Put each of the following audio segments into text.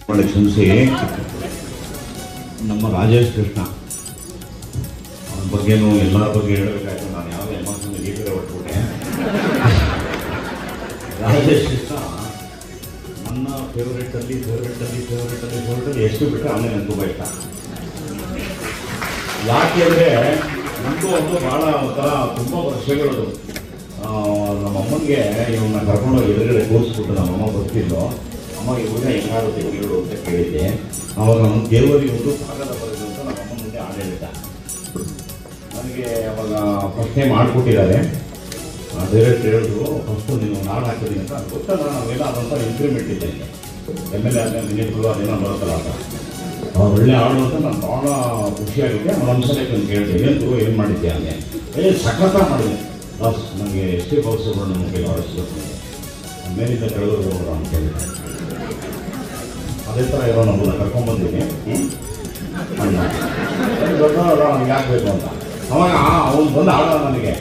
ಒಳ್ಳೆ ಕ್ಷಮಿಸಿ. ನಮ್ಮ ರಾಜೇಶ್ ಕೃಷ್ಣ ಅವನ ಬಗ್ಗೆನೂ ಎಲ್ಲರ ಬಗ್ಗೆ ಹೇಳಬೇಕಾಯ್ತು. ನಾನು ಯಾವುದೇ ಎಮೋಷನ್ ಗೀtere ಹೊಟ್ಬಿಟ್ಟೆ. ರಾಜೇಶ್ ಕೃಷ್ಣ ನನ್ನ ಫೇವ್ರೇಟಲ್ಲಿ ಎಷ್ಟು ಬಿಟ್ಟರೆ ಅವನೇ ನನಗೆ ತುಂಬ ಇಷ್ಟ. ಯಾಕೆ ಅಂದರೆ ನನಗೂ ಒಂದು ಭಾಳ ಒಂಥರ ತುಂಬ ವರ್ಷಗಳು ನಮ್ಮ ಅಮ್ಮನಿಗೆ ಇವನ್ನ ಕರ್ಕೊಂಡೋಗಿ ಎದುರುಗಡೆ ಕೂರಿಸ್ಬಿಟ್ಟು ನಮ್ಮಮ್ಮ ಬರ್ತಿದ್ದು. ಅಮ್ಮ ಇವಾಗ ಹೆಂಗಾಗುತ್ತೆ ಇವರು ಅಂತ ಕೇಳಿದ್ದೆ. ಅವಾಗ ನಮ್ಮ ದೇವರಿಗೆ ಒಂದು ಕಾಗದ ಬರೆದು ಅಂತ ನಮ್ಮ ಅಮ್ಮ ಮುಂದೆ ಆಡಳಿತ ನನಗೆ ಅವಾಗ ಪ್ರಶ್ನೆ ಮಾಡಿಕೊಟ್ಟಿದ್ದಾರೆ. ಡೈರೆಕ್ಟ್ ಹೇಳಿದ್ರು, ಫಸ್ಟು ನೀನು ನಾಡು ಹಾಕಿದ್ದೀನಿ ಅಂತ ಗೊತ್ತಲ್ಲ. ನಾವೆಲ್ಲ ಅದಂತ ಇಂಪ್ರೂವ್ಮೆಂಟ್ ಇದ್ದೇನೆ MLA ಆದಮೇಲೆ ಮಿನಿಸ್ಟ್ರು ಅದೇನೋ ಬರುತ್ತಲ್ಲ ಅಂತ. ಒಳ್ಳೆ ಆಡು ಅಂತ ನಾನು ಭಾಳ ಖುಷಿಯಾಗಿದೆ. ಅವನ ಅಂಶಕ್ಕೆ ನಾನು ಕೇಳಿದೆ, ಏನು ಮಾಡಿದ್ದೆ ಅಂದರೆ ಸಖತ ಮಾಡಿದೆ ಬಾಸ್, ನನಗೆ ಎಷ್ಟೇ ಬಾಕ್ಸ್ಗಳು ನನ್ನ ಕೈಲಿ ಆಡಿಸ್ಬೇಕು, ಮೇಲಿಂದ ಕೆಳಗಡೆ ಹೋಗೋಣ ಅಂತ ಹೇಳಿದೆ. ಅದೇ ಥರ ಇರೋ ನಮ್ಮನ್ನ ಕರ್ಕೊಂಡ್ಬಂದಿದ್ದೀನಿ. ಅಣ್ಣ ದೊಡ್ಡ ನನಗೆ ಆಗಬೇಕು ಅಂತ. ಅವಾಗ ಅವನು ಬಂದು ಆಡ ನನಗೆ.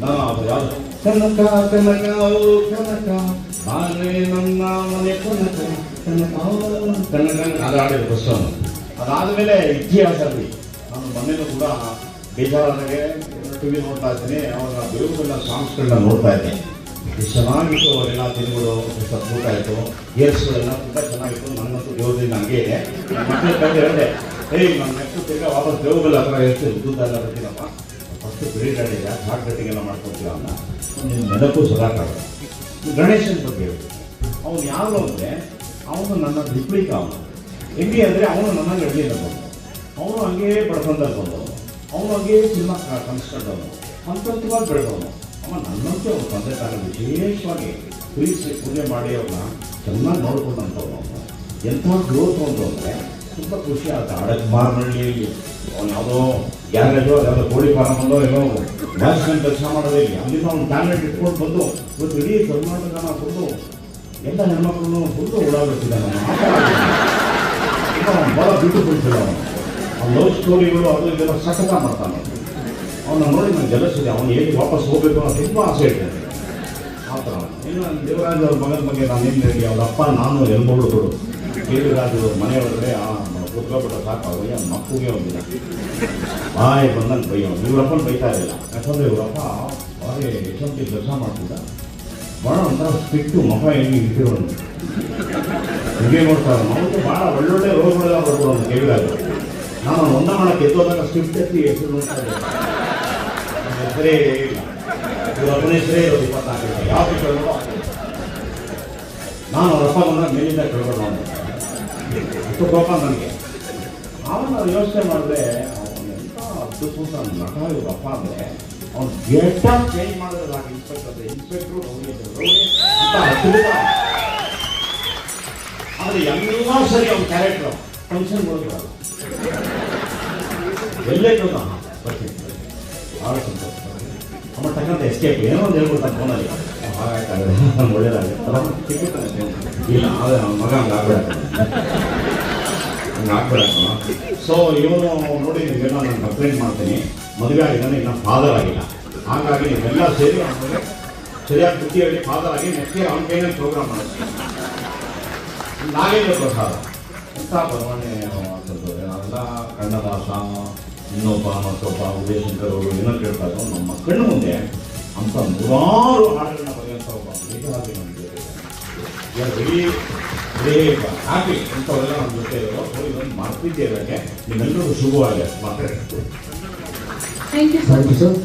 ನಾನು ಅದು ಯಾವುದು ಕನಕ ಕನಕ ಕನಕ ನಾನೇ ನನ್ನ ಮನೆ ಕನಕ ಕನಕ ಕನಕ ಅದು ಆಡಿದ ಬಸ್ಸನ್ನು. ಅದಾದಮೇಲೆ ಇತಿಹಾಸದಲ್ಲಿ ನಾನು ಮೊನ್ನೆನೂ ಕೂಡ ಬೇಜಾರಾದಾಗೆ ಟಿವಿ ನೋಡ್ತಾ ಇದ್ದೀನಿ. ಅವಾಗ ಬೇರೆಲ್ಲ ಸಾಂಗ್ಸ್ಗಳನ್ನ ನೋಡ್ತಾ ಇದ್ದೆ. ಎಷ್ಟು ಚೆನ್ನಾಗಿತ್ತು ಅವರೆಲ್ಲ ದಿನಗಳು, ಎಷ್ಟು ಅದ್ಭುತ ಆಯಿತು. ಏರ್ಸ್ಗಳೆಲ್ಲ ತುಂಬ ಚೆನ್ನಾಗಿತ್ತು. ನನ್ನಂತೂ ದೇವದಿಂದ ಹಂಗೆ ಇದೆ. ಮಕ್ಕಳ ಕಡೆ ಹೇಳಿದೆ, ನನ್ನ ನೆಕ್ಸ್ಟ್ ತಿರ್ಗ ವಾಪಸ್ ದೇವಗಲ್ಲ ಹತ್ರ ಎಷ್ಟು ಉದ್ದುದ್ದ ಎಲ್ಲ ಬರ್ತೀನಪ್ಪ, ಫಸ್ಟು ಬಿಡಿ ಗಾಡಿಗೆ ಶಾರ್ಟ್ ಕಟ್ಟಿಂಗ್ ಎಲ್ಲ ಮಾಡ್ಕೊತೀರ ಅನ್ನ ನಿಮ್ಮ ನೆನಪು ಸದಾಕಾಗ. ಗಣೇಶನ ಬಗ್ಗೆ ಹೇಳಿ, ಅವನು ಯಾರು ಅಂದರೆ ಅವನು ನನ್ನ ರಿಪ್ಲಿಕ್. ಅವನು ಹೆಂಗೆ ಅಂದರೆ ಅವನು ನನ್ನ ಗಡ್ಲಿಂದ ಬಂದು, ಅವನು ಹಂಗೇ ಬಡ್ಕೊಂಡಲ್ಲಿ ಬಂದವನು, ಅವನು ಹಂಗೇ ಸಿನಿಮಾ ಕನ್ಸ್ಕೊಂಡವನು, ಹಂತವಾಗಿ ಬೆಳೆದವನು. ಅವ ನನ್ನಂತೆ ಅವನು ತಂದೆ ತಾಯಿ ವಿಶೇಷವಾಗಿ ಪ್ರೀತಿಸಿ ಪೂಜೆ ಮಾಡಿ ಅವ್ರನ್ನ ಚೆನ್ನಾಗಿ ನೋಡ್ಕೊಂಡಂಥವ್ನು. ಅವನು ಎಂಥ ಗ್ರೋತ್ ಒಂದು ಅಂದರೆ ತುಂಬ ಖುಷಿ ಆಗುತ್ತೆ. ಅಡಕ್ಮಾರ್ನಹಳ್ಳಿಯಲ್ಲಿ ಅವನು ಯಾವುದೋ ಗ್ಯಾರೇಜೋ ಯಾವುದೋ ಕೋಳಿ ಫಾರಮಲ್ಲೋ ಏನೋ ವಾಚ್ಮೆನ್ ಕೆಲಸ ಮಾಡೋದೇ ಇಲ್ಲ. ಅಲ್ಲಿಂದ ಅವ್ನು ಟ್ಯಾಲೆಂಟ್ ಇಟ್ಕೊಂಡು ಬಂದು ಇವತ್ತು ಇಡೀ ಕರ್ನಾಟಕನ ಫುಲ್ಲು ಎಲ್ಲ ಹೆಣ್ಮಕ್ಳನ್ನು ಫುಲ್ಲು ಓಡಾಡ್ತಿದ್ದಾನೆ. ಅವನು ಭಾಳ ಬ್ಯೂಟಿಫುಲ್ ಫಿಲ್. ಅವನು ಲವ್ ಸ್ಟೋರಿಗಳು ಅದು ಇದೆಲ್ಲ ಸಖತ ಮಾಡ್ತಾನೆ. ಅವನ್ನ ನೋಡಿ ನಾನು ಜಲಸಿದೆ. ಅವನು ಹೇಗೆ ವಾಪಸ್ ಹೋಗಬೇಕು ಅನ್ನೋ ತುಂಬ ಆಸೆ ಇರ್ತೇನೆ. ಆ ಥರ ಇನ್ನು ದೇವರಾಜ್ ಅವ್ರ ಮಗನ ಬಗ್ಗೆ ನಾನೇನು ಹೇಳಿ, ಅವ್ರ ಅಪ್ಪ ನಾನು ಎಲ್ಮಗಳು ದೇವರಾಜ್ ಅವ್ರ ಮನೆ ಒಳಗಡೆ ಕುತ್ಕೊಬಿಟ್ಟ ಸಾಕು. ಅವಯ್ಯ ಮಕ್ಕಳಿಗೆ ಒಂದಿಲ್ಲ ಬಾಯಿ ಬಂದಂಗೆ ಬೈಯೋನು. ಇವರಪ್ಪನ ಬೈತಾ ಇರಲಿಲ್ಲ, ಯಾಕಂದರೆ ಇವರಪ್ಪ ಭಾರಿ ಎಷ್ಟೊಂದು ಕೆಲಸ ಮಾಡ್ತಿದ್ದ. ಭಾಳ ಒಂಥರ ಸ್ಟ್ರಿಕ್ಟು, ಮಗ ಹೆಂಗೆ ಇಟ್ಟಿರೋನು ಹೀಗೆ ನೋಡ್ತಾರೆ. ಅವನಿಗೆ ಭಾಳ ಒಳ್ಳೊಳ್ಳೆ ರೋಗಗಳೆಲ್ಲ ಬರ್ಬೋದು ದೇವರಾಜ್. ನಾನು ಒಂದ ಮಾಡೋಕ್ಕೆ ಎದ್ದೋದಾಗ ಸ್ವಿಫ್ಟ್ ಎತ್ತಿ ಹೆಸರು ನೋಡ್ತಾ ಇದ್ದೆ. ಹೆಸರೇ ಇಲ್ಲ, ಇವರಪ್ಪನ ಹೆಸರೇ ಇರೋದು 24 ಯಾವ ಕೇಳೋದು. ನಾನು ಅವರಪ್ಪ ಬಂದಾಗ ಮೇಲಿಂದ ಕೇಳ್ಬೋದು ಅಂತ ಅಷ್ಟು ಕೋಪ ನನಗೆ. ಅವನು ಯೋಚನೆ ಮಾಡಿದ್ರೆ ಅವನು ಎಂಥ ಅದ್ಭುತ ನಟ ಇವರಪ್ಪ ಅಂದರೆ. ಅವ್ನು ಗೆಟ್ಟ ಚೇಂಜ್ ಮಾಡಿದ್ರೆ ಇನ್ಸ್ಪೆಕ್ಟ್ರು ಅಂತ ಅದ್ಭುತ. ಆದರೆ ಎಲ್ಲ ಸರಿ ಅವ್ನ ಕ್ಯಾರೆಕ್ಟರ್ ಫಂಕ್ಷನ್ ಬರೋದು ಎಲ್ಲೇ ಕೇಳ ಬರ್ತೀನಿ ಭಾಳ ಸಂತೋಷ. ಅಮ್ಮ ತಕ್ಕಂಥ ಎಸ್ಕೇಪ್ ಏನೋ ಒಂದು ಹೇಳ್ಬಿಡ್ತಾನೆ ಫೋನಲ್ಲಿ. ಹಾಗಾಗ್ತದೆ ಒಳ್ಳೇದಾಗುತ್ತೆ ಇಲ್ಲ, ಆದರೆ ನನ್ನ ಮಗ ಹಂಗೆ ಆಗ್ಬಿಡಕ್ಕ. ಸೊ ಇವನು ನೋಡಿ, ನೀವೆಲ್ಲ ನಾನು ಕಂಪ್ಲೇಂಟ್ ಮಾಡ್ತೀನಿ. ಮದುವೆ ಆಗಿದ್ದಾನೆ, ಇನ್ನು ಫಾದರ್ ಆಗಿಲ್ಲ. ಹಾಗಾಗಿ ನೀವೆಲ್ಲ ಸೇರಿ ಅವನಿಗೆ ಸರಿಯಾಗಿ ಬುದ್ಧಿ ಹೇಳಿ ಫಾದರ್ ಆಗಿ ನೆಕ್ಸ್ಟ್ ಇಯರ್ ಅವನ ಕೈಯಲ್ಲಿ ಪ್ರೋಗ್ರಾಮ್ ಮಾಡ್ತೀನಿ. ನಾಗೇಂದ್ರ ಪ್ರಸಾದ ಎಂಥ ಬರವಣಿಗೆ ಅಂತಂದ್ರೆ ನಾವೆಲ್ಲ ಕನ್ನದಾಸ, ಇನ್ನೊಬ್ಬ ಮತ್ತೊಬ್ಬ ಉದಯಶಂಕರ್ ಅವರು ಏನೋ ಕೇಳ್ತಾ ಇದ್ರು. ನಮ್ಮ ಕಣ್ಣು ಮುಂದೆ ಅಂಥ ನೂರಾರು ಹಾಡುಗಳನ್ನ ಬರೆಯುವಂಥ ಒಬ್ಬ ನಿಜವಾಗಿ ನಮಗೆ ಹ್ಯಾಪಿ ಇಂಥವರೆಲ್ಲ ನಮ್ಮ ಜೊತೆ ಇರೋ ಇದೊಂದು ಮಾಡ್ತಿದ್ದೇವೆ. ನಿಮ್ಮೆಲ್ಲರಿಗೂ ಶುಭವಾಗಿ ಮಾತಾಡ್ತೀವಿ. Thank you sir.